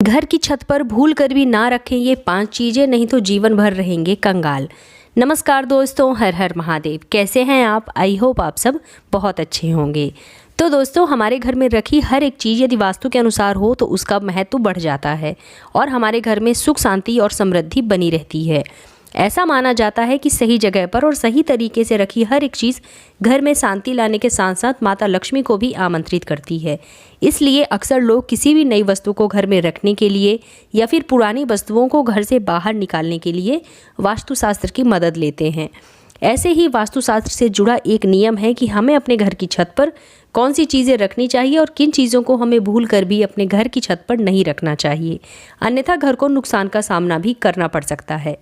घर की छत पर भूल कर भी ना रखें ये 5 चीज़ें, नहीं तो जीवन भर रहेंगे कंगाल। नमस्कार दोस्तों, हर हर महादेव। कैसे हैं आप? आई होप आप सब बहुत अच्छे होंगे। तो दोस्तों, हमारे घर में रखी हर एक चीज़ यदि वास्तु के अनुसार हो तो उसका महत्व बढ़ जाता है और हमारे घर में सुख शांति और समृद्धि बनी रहती है। ऐसा माना जाता है कि सही जगह पर और सही तरीके से रखी हर एक चीज़ घर में शांति लाने के साथ साथ माता लक्ष्मी को भी आमंत्रित करती है। इसलिए अक्सर लोग किसी भी नई वस्तु को घर में रखने के लिए या फिर पुरानी वस्तुओं को घर से बाहर निकालने के लिए वास्तुशास्त्र की मदद लेते हैं। ऐसे ही वास्तुशास्त्र से जुड़ा एक नियम है कि हमें अपने घर की छत पर कौन सी चीज़ें रखनी चाहिए और किन चीज़ों को हमें भूल कर भी अपने घर की छत पर नहीं रखना चाहिए, अन्यथा घर को नुकसान का सामना भी करना पड़ सकता है।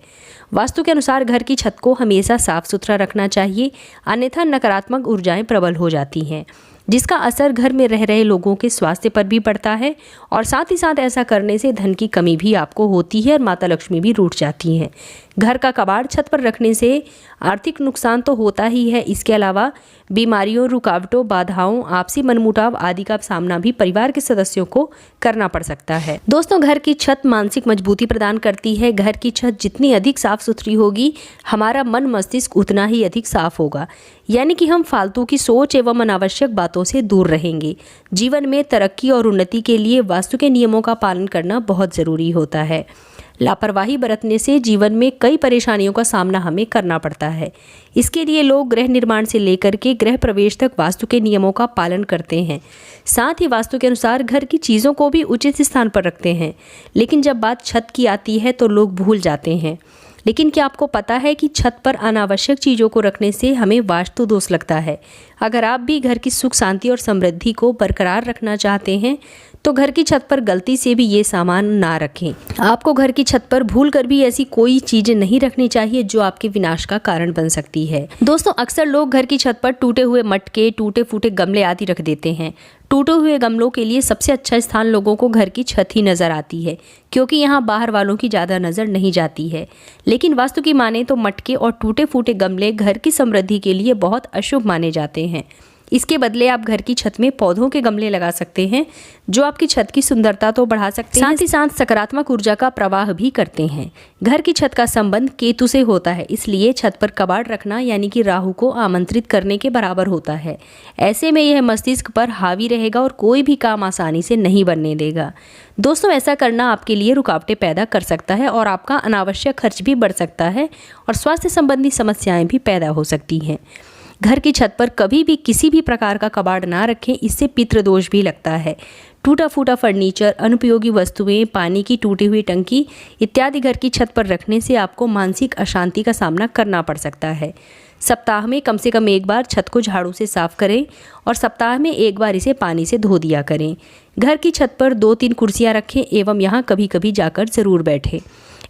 वास्तु के अनुसार घर की छत को हमेशा साफ सुथरा रखना चाहिए, अन्यथा नकारात्मक ऊर्जाएं प्रबल हो जाती हैं, जिसका असर घर में रह रहे लोगों के स्वास्थ्य पर भी पड़ता है और साथ ही साथ ऐसा करने से धन की कमी भी आपको होती है और माता लक्ष्मी भी रूठ जाती हैं। घर का कबाड़ छत पर रखने से आर्थिक नुकसान तो होता ही है, इसके अलावा बीमारियों, रुकावटों, बाधाओं, आपसी मनमुटाव आदि का सामना भी परिवार के सदस्यों को करना पड़ सकता है। दोस्तों, घर की छत मानसिक मजबूती प्रदान करती है। घर की छत जितनी अधिक साफ सुथरी होगी, हमारा मन मस्तिष्क उतना ही अधिक साफ होगा, यानी कि हम फालतू की सोच एवं अनावश्यक बातों से दूर रहेंगे। जीवन में तरक्की और उन्नति के लिए वास्तु के नियमों का पालन करना बहुत ज़रूरी होता है। लापरवाही बरतने से जीवन में कई परेशानियों का सामना हमें करना पड़ता है। इसके लिए लोग गृह निर्माण से लेकर के गृह प्रवेश तक वास्तु के नियमों का पालन करते हैं। साथ ही वास्तु के अनुसार घर की चीज़ों को भी उचित स्थान पर रखते हैं। लेकिन जब बात छत की आती है तो लोग भूल जाते हैं। लेकिन क्या आपको पता है कि छत पर अनावश्यक चीज़ों को रखने से हमें वास्तु दोष लगता है? अगर आप भी घर की सुख शांति और समृद्धि को बरकरार रखना चाहते हैं तो घर की छत पर गलती से भी ये सामान ना रखें। आपको घर की छत पर भूल कर भी ऐसी कोई चीज़ें नहीं रखनी चाहिए जो आपके विनाश का कारण बन सकती है। दोस्तों, अक्सर लोग घर की छत पर टूटे हुए मटके, टूटे फूटे गमले आदि रख देते हैं। टूटे हुए गमलों के लिए सबसे अच्छा स्थान लोगों को घर की छत ही नज़र आती है, क्योंकि यहाँ बाहर वालों की ज़्यादा नज़र नहीं जाती है। लेकिन वास्तु की माने तो मटके और टूटे फूटे गमले घर की समृद्धि के लिए बहुत अशुभ माने जाते हैं। इसके बदले आप घर की छत में पौधों के गमले लगा सकते हैं, जो आपकी छत की सुंदरता तो बढ़ा सकते हैं, साथ ही साथ सकारात्मक ऊर्जा का प्रवाह भी करते हैं। घर की छत का संबंध केतु से होता है, इसलिए छत पर कबाड़ रखना यानी कि राहु को आमंत्रित करने के बराबर होता है। ऐसे में यह मस्तिष्क पर हावी रहेगा और कोई भी काम आसानी से नहीं बनने देगा। दोस्तों, ऐसा करना आपके लिए रुकावटें पैदा कर सकता है और आपका अनावश्यक खर्च भी बढ़ सकता है और स्वास्थ्य संबंधी समस्याएं भी पैदा हो सकती हैं। घर की छत पर कभी भी किसी भी प्रकार का कबाड़ ना रखें, इससे पितृदोष भी लगता है। टूटा फूटा फर्नीचर, अनुपयोगी वस्तुएं, पानी की टूटी हुई टंकी इत्यादि घर की छत पर रखने से आपको मानसिक अशांति का सामना करना पड़ सकता है। सप्ताह में कम से कम एक बार छत को झाड़ू से साफ करें और सप्ताह में एक बार इसे पानी से धो दिया करें। घर की छत पर 2-3 कुर्सियाँ रखें एवं यहाँ कभी कभी जाकर ज़रूर बैठें।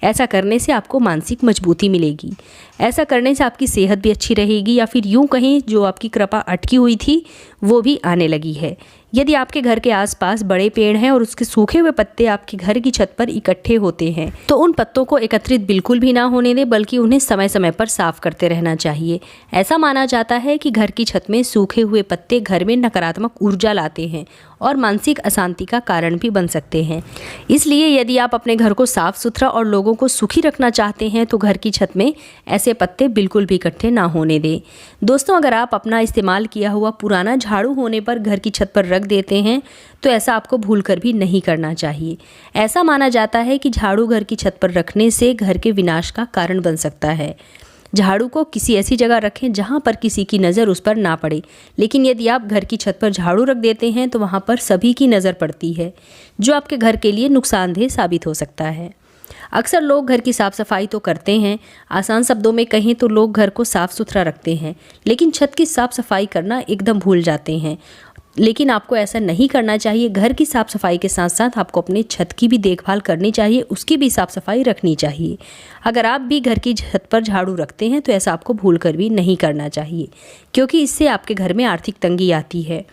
ऐसा करने से आपको मानसिक मजबूती मिलेगी। ऐसा करने से आपकी सेहत भी अच्छी रहेगी, या फिर यूं कहें जो आपकी कृपा अटकी हुई थी वो भी आने लगी है। यदि आपके घर के आसपास बड़े पेड़ हैं और उसके सूखे हुए पत्ते आपके घर की छत पर इकट्ठे होते हैं तो उन पत्तों को एकत्रित बिल्कुल भी ना होने दें, बल्कि उन्हें समय समय पर साफ करते रहना चाहिए। ऐसा माना जाता है कि घर की छत में सूखे हुए पत्ते घर में नकारात्मक ऊर्जा लाते हैं और मानसिक अशांति का कारण भी बन सकते हैं। इसलिए यदि आप अपने घर को साफ सुथरा और लोगों को सुखी रखना चाहते हैं तो घर की छत में ऐसे पत्ते बिल्कुल भी इकट्ठे ना होने दें। दोस्तों, अगर आप अपना इस्तेमाल किया हुआ पुराना झाड़ू होने पर घर की छत पर रख देते हैं तो ऐसा आपको भूलकर भी नहीं करना चाहिए। ऐसा माना जाता है कि झाड़ू घर की छत पर रखने से घर के विनाश का कारण बन सकता है। झाड़ू को किसी ऐसी जगह रखें जहां पर किसी की नज़र उस पर ना पड़े। लेकिन यदि आप घर की छत पर झाड़ू रख देते हैं तो वहां पर सभी की नज़र पड़ती है, जो आपके घर के लिए नुकसानदेह साबित हो सकता है। अक्सर लोग घर की साफ़ सफाई तो करते हैं, आसान शब्दों में कहें तो लोग घर को साफ़ सुथरा रखते हैं, लेकिन छत की साफ़ सफाई करना एकदम भूल जाते हैं। लेकिन आपको ऐसा नहीं करना चाहिए। घर की साफ़ सफाई के साथ साथ आपको अपने छत की भी देखभाल करनी चाहिए, उसकी भी साफ़ सफाई रखनी चाहिए। अगर आप भी घर की छत पर झाड़ू रखते हैं तो ऐसा आपको भूल कर भी नहीं करना चाहिए, क्योंकि इससे आपके घर में आर्थिक तंगी आती है।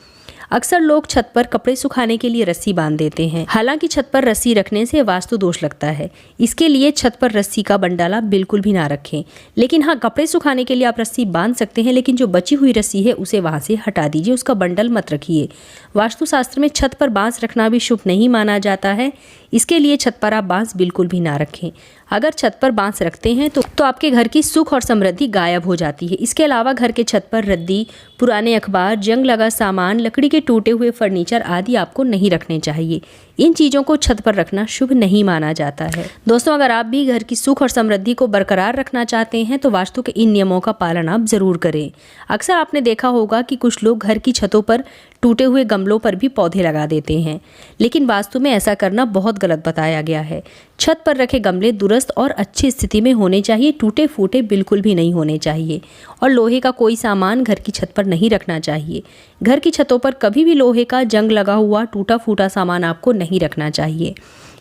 अक्सर लोग छत पर कपड़े सुखाने के लिए रस्सी बांध देते हैं। हालांकि छत पर रस्सी रखने से वास्तु दोष लगता है, इसके लिए छत पर रस्सी का बंडाला बिल्कुल भी ना रखें। लेकिन हाँ, कपड़े सुखाने के लिए आप रस्सी बांध सकते हैं, लेकिन जो बची हुई रस्सी है उसे वहां से हटा दीजिए, उसका बंडल मत रखिए। वास्तुशास्त्र में छत पर बांस रखना भी शुभ नहीं माना जाता है, इसके लिए छत पर आप बांस बिल्कुल भी ना रखें। अगर छत पर बांस रखते हैं तो आपके घर की सुख और समृद्धि गायब हो जाती है। इसके अलावा घर के छत पर रद्दी, पुराने अखबार, जंग लगा सामान, लकड़ी के टूटे हुए फर्नीचर आदि आपको नहीं रखने चाहिए। इन चीज़ों को छत पर रखना शुभ नहीं माना जाता है। दोस्तों, अगर आप भी घर की सुख और समृद्धि को बरकरार रखना चाहते हैं तो वास्तु के इन नियमों का पालन आप ज़रूर करें। अक्सर आपने देखा होगा कि कुछ लोग घर की छतों पर टूटे हुए गमलों पर भी पौधे लगा देते हैं, लेकिन वास्तु में ऐसा करना बहुत गलत बताया गया है। छत पर रखे गमले दुरुस्त और अच्छी स्थिति में होने चाहिए, टूटे फूटे बिल्कुल भी नहीं होने चाहिए। और लोहे का कोई सामान घर की छत पर नहीं रखना चाहिए। घर की छतों पर कभी भी लोहे का जंग लगा हुआ टूटा फूटा सामान आपको नहीं रखना चाहिए।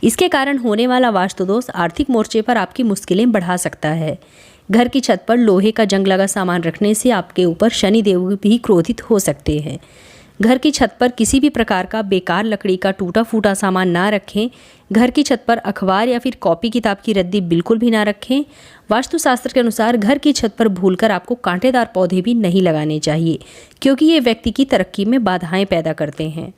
इसके कारण होने वाला वास्तु दोष आर्थिक मोर्चे पर आपकी मुश्किलें बढ़ा सकता है। घर की छत पर लोहे का जंग लगा सामान रखने से आपके ऊपर शनि देव भी क्रोधित हो सकते हैं। घर की छत पर किसी भी प्रकार का बेकार लकड़ी का टूटा फूटा सामान ना रखें। घर की छत पर अखबार या फिर कॉपी किताब की रद्दी बिल्कुल भी ना रखें। वास्तुशास्त्र के अनुसार घर की छत पर भूलकर आपको कांटेदार पौधे भी नहीं लगाने चाहिए, क्योंकि ये व्यक्ति की तरक्की में बाधाएं पैदा करते हैं।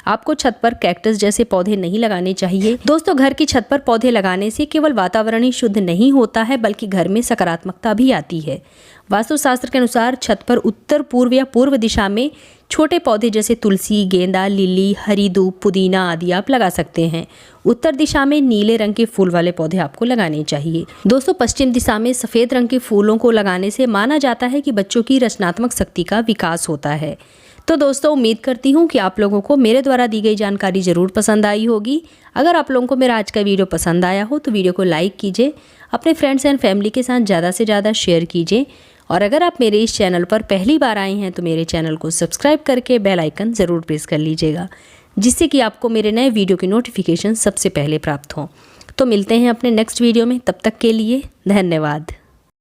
आपको छत पर कैक्टस जैसे पौधे नहीं लगाने चाहिए। दोस्तों, घर की छत पर पौधे लगाने से केवल वातावरण ही शुद्ध नहीं होता है, बल्कि घर में सकारात्मकता भी आती है। वास्तुशास्त्र के अनुसार छत पर उत्तर, पूर्व या पूर्व दिशा में छोटे पौधे जैसे तुलसी, गेंदा, लिली, हरी धूप, पुदीना आदि आप लगा सकते हैं। उत्तर दिशा में नीले रंग के फूल वाले पौधे आपको लगाने चाहिए। दोस्तों, पश्चिम दिशा में सफ़ेद रंग के फूलों को लगाने से माना जाता है कि बच्चों की रचनात्मक शक्ति का विकास होता है। तो दोस्तों, उम्मीद करती हूँ कि आप लोगों को मेरे द्वारा दी गई जानकारी ज़रूर पसंद आई होगी। अगर आप लोगों को मेरा आज का वीडियो पसंद आया हो तो वीडियो को लाइक कीजिए, अपने फ्रेंड्स एंड फैमिली के साथ ज़्यादा से ज़्यादा शेयर कीजिए। और अगर आप मेरे इस चैनल पर पहली बार आए हैं तो मेरे चैनल को सब्सक्राइब करके बेल आइकन ज़रूर प्रेस कर लीजिएगा, जिससे कि आपको मेरे नए वीडियो की नोटिफिकेशन सबसे पहले प्राप्त हो। तो मिलते हैं अपने नेक्स्ट वीडियो में, तब तक के लिए धन्यवाद।